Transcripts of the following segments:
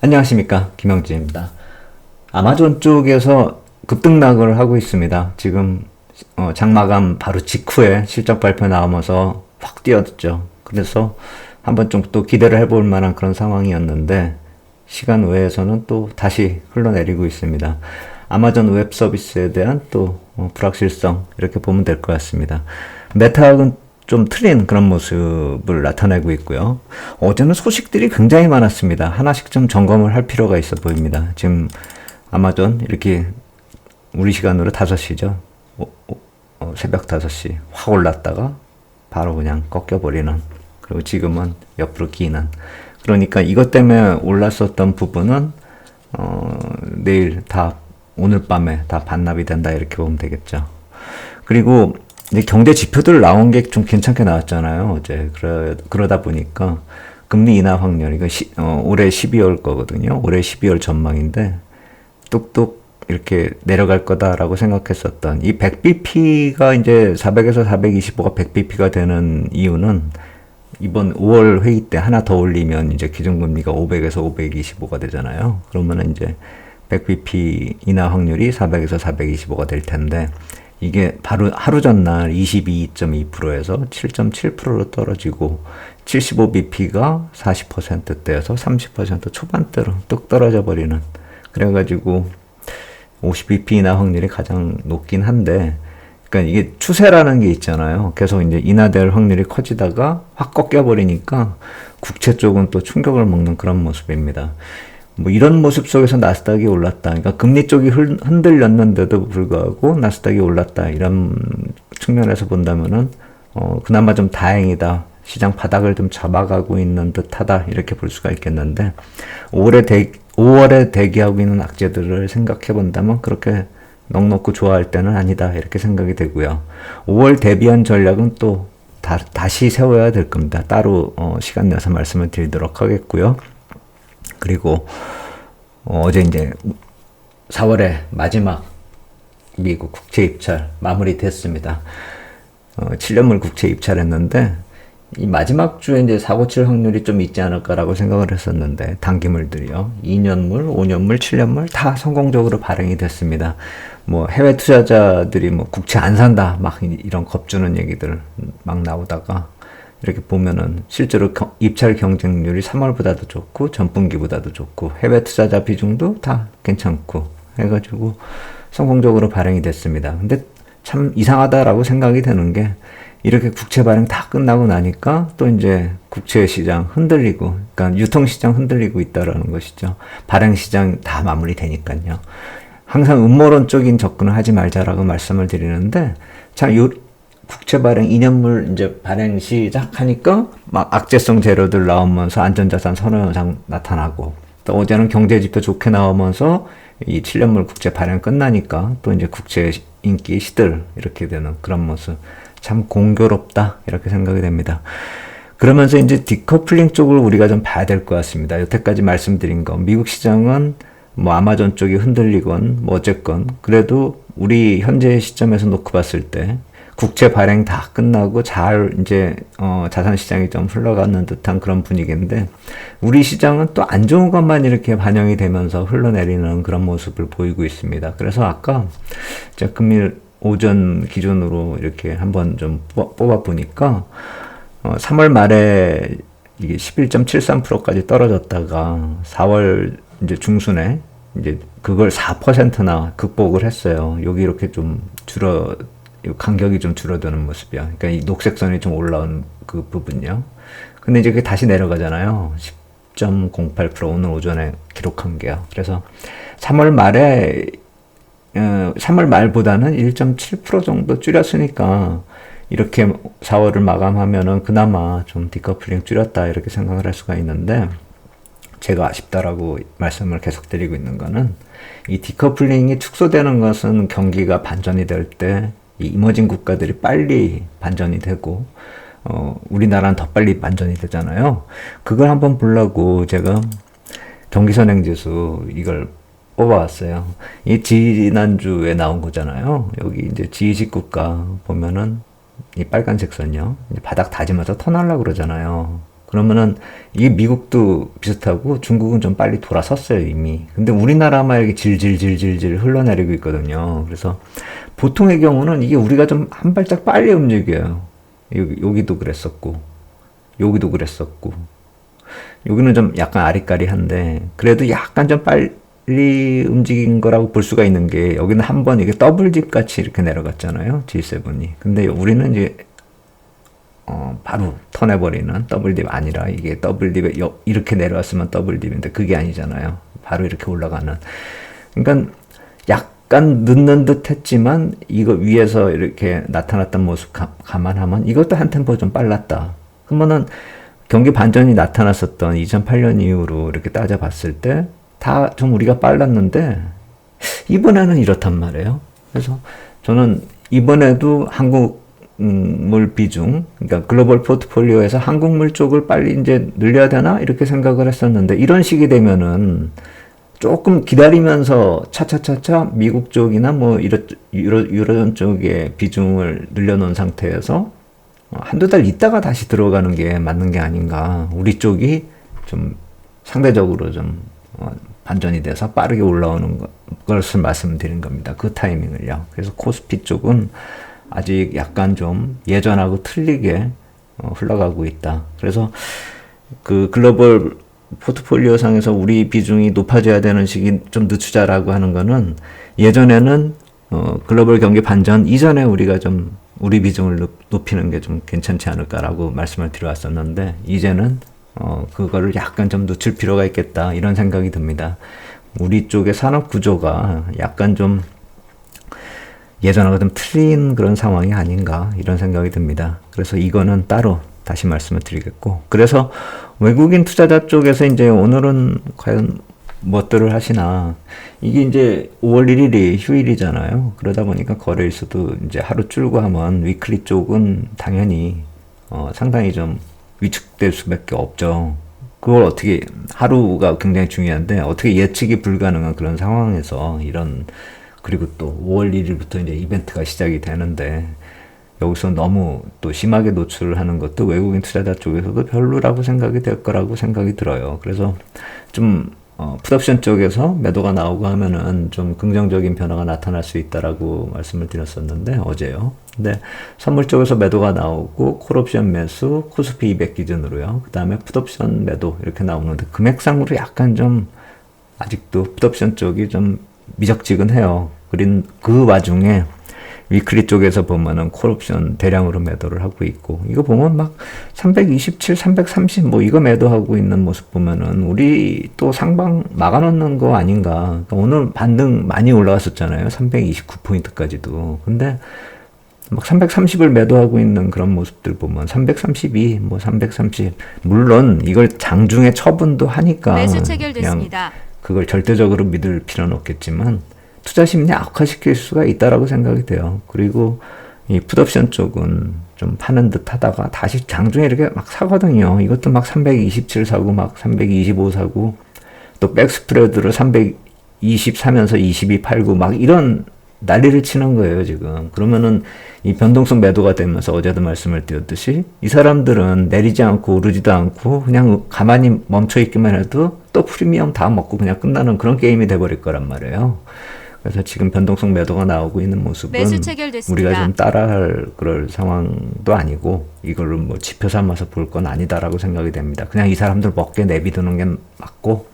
안녕하십니까, 김영진입니다. 아마존 쪽에서 급등락을 하고 있습니다. 지금 장마감 바로 직후에 실적 발표 나오면서 확 뛰었죠. 그래서 한번 좀 또 기대를 해볼 만한 그런 상황이었는데 시간 외에서는 또 다시 흘러내리고 있습니다. 아마존 웹 서비스에 대한 또 불확실성, 이렇게 보면 될 것 같습니다. 메타는 좀 틀린 그런 모습을 나타내고 있고요. 어제는 소식들이 굉장히 많았습니다. 하나씩 좀 점검을 할 필요가 있어 보입니다. 지금 아마존 이렇게 우리 시간으로 5시죠. 새벽 5시 확 올랐다가 바로 그냥 꺾여버리는, 그리고 지금은 옆으로 기는. 그러니까 이것 때문에 올랐었던 부분은 내일 다, 오늘 밤에 다 반납이 된다, 이렇게 보면 되겠죠. 그리고 이제 경제 지표들 나온 게 좀 괜찮게 나왔잖아요, 어제. 그러다 보니까 금리 인하 확률, 이거 올해 12월 거거든요. 올해 12월 전망인데 뚝뚝 이렇게 내려갈 거다라고 생각했었던 이 100bp가 이제 400에서 425가 100bp가 되는 이유는 이번 5월 회의 때 하나 더 올리면 이제 기준금리가 500에서 525가 되잖아요. 그러면은 이제 100bp 인하 확률이 400에서 425가 될 텐데, 이게 바로 하루 전날 22.2%에서 7.7%로 떨어지고 75bp가 40%대에서 30% 초반대로 뚝 떨어져 버리는, 그래가지고 50bp 인하 확률이 가장 높긴 한데, 그러니까 이게 추세라는 게 있잖아요. 계속 이제 인하될 확률이 커지다가 확 꺾여 버리니까 국채 쪽은 또 충격을 먹는 그런 모습입니다. 뭐 이런 모습 속에서 나스닥이 올랐다. 그러니까 금리 쪽이 흔들렸는데도 불구하고 나스닥이 올랐다. 이런 측면에서 본다면은 그나마 좀 다행이다. 시장 바닥을 좀 잡아가고 있는 듯하다. 이렇게 볼 수가 있겠는데 5월에 대기하고 있는 악재들을 생각해 본다면 그렇게 넉넉고 좋아할 때는 아니다. 이렇게 생각이 되고요. 5월 대비한 전략은 또 다시 세워야 될 겁니다. 따로 시간 내서 말씀을 드리도록 하겠고요. 그리고 어제 이제 4월의 마지막 미국 국채 입찰 마무리됐습니다. 7년물 국채 입찰했는데 이 마지막 주에 이제 사고 칠 확률이 좀 있지 않을까라고 생각을 했었는데, 단기물들이요, 2년물, 5년물, 7년물 다 성공적으로 발행이 됐습니다. 뭐 해외 투자자들이 뭐 국채 안 산다 막 이런 겁주는 얘기들 막 나오다가 이렇게 보면은 실제로 입찰 경쟁률이 3월보다도 좋고 전분기보다도 좋고 해외 투자자 비중도 다 괜찮고 해가지고 성공적으로 발행이 됐습니다. 근데 참 이상하다라고 생각이 되는 게, 이렇게 국채 발행 다 끝나고 나니까 또 이제 국채 시장 흔들리고, 그러니까 유통 시장 흔들리고 있다라는 것이죠. 발행 시장 다 마무리되니까요. 항상 음모론적인 접근을 하지 말자라고 말씀을 드리는데, 자, 국채 발행 2년물 이제 발행 시작하니까 막 악재성 재료들 나오면서 안전자산 선호 현상 나타나고, 또 어제는 경제지표 좋게 나오면서 이 7년물 국채 발행 끝나니까 또 이제 국채 인기 시들 이렇게 되는 그런 모습, 참 공교롭다 이렇게 생각이 됩니다. 그러면서 이제 디커플링 쪽을 우리가 좀 봐야 될 것 같습니다. 여태까지 말씀드린 거, 미국 시장은 뭐 아마존 쪽이 흔들리건 뭐 어쨌건 그래도 우리 현재 시점에서 놓고 봤을 때 국채 발행 다 끝나고 잘 이제 자산 시장이 좀 흘러가는 듯한 그런 분위기인데, 우리 시장은 또 안 좋은 것만 이렇게 반영이 되면서 흘러내리는 그런 모습을 보이고 있습니다. 그래서 아까 제가 금일 오전 기준으로 이렇게 한번 좀 뽑아 보니까 3월 말에 이게 11.73%까지 떨어졌다가 4월 이제 중순에 이제 그걸 4%나 극복을 했어요. 여기 이렇게 좀 간격이 좀 줄어드는 모습이야. 그러니까 이 녹색선이 좀 올라온 그 부분요. 근데 이제 그게 다시 내려가잖아요. 10.08% 오늘 오전에 기록한 게요. 그래서 3월 말보다는 1.7% 정도 줄였으니까 이렇게 4월을 마감하면은 그나마 좀 디커플링 줄였다 이렇게 생각을 할 수가 있는데, 제가 아쉽다라고 말씀을 계속 드리고 있는 거는, 이 디커플링이 축소되는 것은 경기가 반전이 될 때 이 이머징 국가들이 빨리 반전이 되고 우리나라는 더 빨리 반전이 되잖아요. 그걸 한번 보려고 제가 경기선행지수 이걸 뽑아왔어요. 이 지난주에 나온 거잖아요. 여기 이제 G20 국가 보면은 이 빨간색 선요, 바닥 다지면서 터널라고 그러잖아요. 그러면은 이게 미국도 비슷하고 중국은 좀 빨리 돌아섰어요, 이미. 근데 우리나라만 이렇게 질질질질질 흘러내리고 있거든요. 그래서 보통의 경우는 이게 우리가 좀 한 발짝 빨리 움직여요. 여기도 그랬었고, 여기도 그랬었고, 여기는 좀 약간 아리까리한데, 그래도 약간 좀 빨리 움직인 거라고 볼 수가 있는 게, 여기는 한번 이게 더블집 같이 이렇게 내려갔잖아요, G7이. 근데 우리는 이제 바로 턴해버리는 더블딥 아니라 이게 더블딥에 이렇게 내려왔으면 더블딥인데 그게 아니잖아요. 바로 이렇게 올라가는. 그러니까 약간 늦는 듯 했지만 이거 위에서 이렇게 나타났던 모습 감안하면 이것도 한 템포 좀 빨랐다. 그러면은 경기 반전이 나타났었던 2008년 이후로 이렇게 따져봤을 때 다 좀 우리가 빨랐는데 이번에는 이렇단 말이에요. 그래서 저는 이번에도 한국물 비중, 그러니까 글로벌 포트폴리오에서 한국물 쪽을 빨리 이제 늘려야 되나? 이렇게 생각을 했었는데, 이런 식이 되면은 조금 기다리면서 차차차차 미국 쪽이나 뭐 유럽 쪽의 비중을 늘려놓은 상태에서 한두 달 있다가 다시 들어가는 게 맞는 게 아닌가. 우리 쪽이 좀 상대적으로 좀 반전이 돼서 빠르게 올라오는 것을 말씀드린 겁니다. 그 타이밍을요. 그래서 코스피 쪽은 아직 약간 좀 예전하고 틀리게 흘러가고 있다. 그래서 그 글로벌 포트폴리오 상에서 우리 비중이 높아져야 되는 시기 좀 늦추자라고 하는 거는 예전에는 글로벌 경기 반전 이전에 우리가 좀 우리 비중을 높이는 게 좀 괜찮지 않을까라고 말씀을 드려왔었는데 이제는 그거를 약간 좀 늦출 필요가 있겠다 이런 생각이 듭니다. 우리 쪽의 산업 구조가 약간 좀 예전하고 좀 틀린 그런 상황이 아닌가 이런 생각이 듭니다. 그래서 이거는 따로 다시 말씀을 드리겠고, 그래서 외국인 투자자 쪽에서 이제 오늘은 과연 무엇들을 하시나, 이게 이제 5월 1일이 휴일이잖아요. 그러다 보니까 거래일수도 이제 하루 줄고 하면 위클리 쪽은 당연히 상당히 좀 위축될 수밖에 없죠. 그걸 어떻게, 하루가 굉장히 중요한데 어떻게 예측이 불가능한 그런 상황에서 이런, 그리고 또 5월 1일부터 이제 이벤트가 시작이 되는데 여기서 너무 또 심하게 노출을 하는 것도 외국인 투자자 쪽에서도 별로라고 생각이 될 거라고 생각이 들어요. 그래서 좀 풋옵션 쪽에서 매도가 나오고 하면은 좀 긍정적인 변화가 나타날 수 있다라고 말씀을 드렸었는데 어제요. 근데 선물 쪽에서 매도가 나오고 콜옵션 매수, 코스피 200 기준으로요. 그 다음에 풋옵션 매도 이렇게 나오는데 금액상으로 약간 좀 아직도 풋옵션 쪽이 좀 미적지근해요. 그 와중에 위클리 쪽에서 보면은 콜옵션 대량으로 매도를 하고 있고, 이거 보면 막 327, 330 뭐 이거 매도하고 있는 모습 보면은 우리 또 상방 막아놓는 거 아닌가. 그러니까 오늘 반등 많이 올라왔었잖아요. 329포인트까지도. 근데 막 330을 매도하고 있는 그런 모습들 보면 332, 뭐 330. 물론 이걸 장중에 처분도 하니까 매수 체결됐습니다. 그냥 그걸 절대적으로 믿을 필요는 없겠지만 투자 심리 악화시킬 수가 있다라고 생각이 돼요. 그리고 이 풋옵션 쪽은 좀 파는 듯 하다가 다시 장중에 이렇게 막 사거든요. 이것도 막 327 사고 막 325 사고 또 백스프레드를 320 사면서 22 팔고 막 이런 난리를 치는 거예요, 지금. 그러면은 이 변동성 매도가 되면서 어제도 말씀을 드렸듯이 이 사람들은 내리지 않고 오르지도 않고 그냥 가만히 멈춰 있기만 해도 또 프리미엄 다 먹고 그냥 끝나는 그런 게임이 돼버릴 거란 말이에요. 그래서 지금 변동성 매도가 나오고 있는 모습은 우리가 좀 따라할 그럴 상황도 아니고 이걸로 뭐 지표 삼아서 볼 건 아니다라고 생각이 됩니다. 그냥 이 사람들 먹게 내비두는 게 맞고,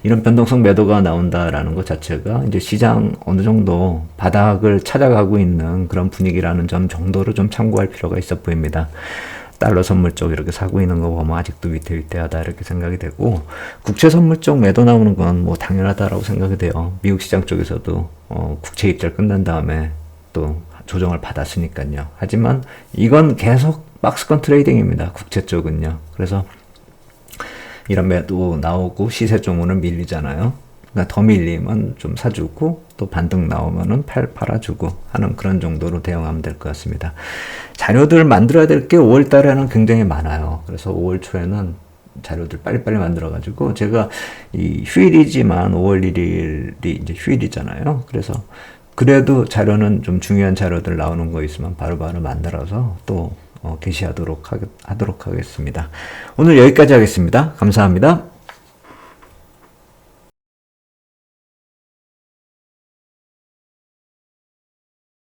이런 변동성 매도가 나온다라는 것 자체가 이제 시장 어느 정도 바닥을 찾아가고 있는 그런 분위기라는 점 정도로 좀 참고할 필요가 있어 보입니다. 달러 선물 쪽 이렇게 사고 있는 거 보면 아직도 위태위태하다 이렇게 생각이 되고, 국채 선물 쪽 매도 나오는 건 뭐 당연하다라고 생각이 돼요. 미국 시장 쪽에서도 국채 입절 끝난 다음에 또 조정을 받았으니까요. 하지만 이건 계속 박스권 트레이딩입니다. 국채 쪽은요. 그래서 이런 매도 나오고 시세 좀 오늘 밀리잖아요. 그러니까 더 밀리면 좀 사주고 또 반등 나오면은 팔아주고 하는 그런 정도로 대응하면 될 것 같습니다. 자료들 만들어야 될 게 5월 달에는 굉장히 많아요. 그래서 5월 초에는 자료들 빨리빨리 만들어가지고 제가 이 휴일이지만 5월 1일이 이제 휴일이잖아요. 그래서 그래도 자료는 좀 중요한 자료들 나오는 거 있으면 바로바로 만들어서 또 게시하도록 하도록 하겠습니다. 오늘 여기까지 하겠습니다. 감사합니다.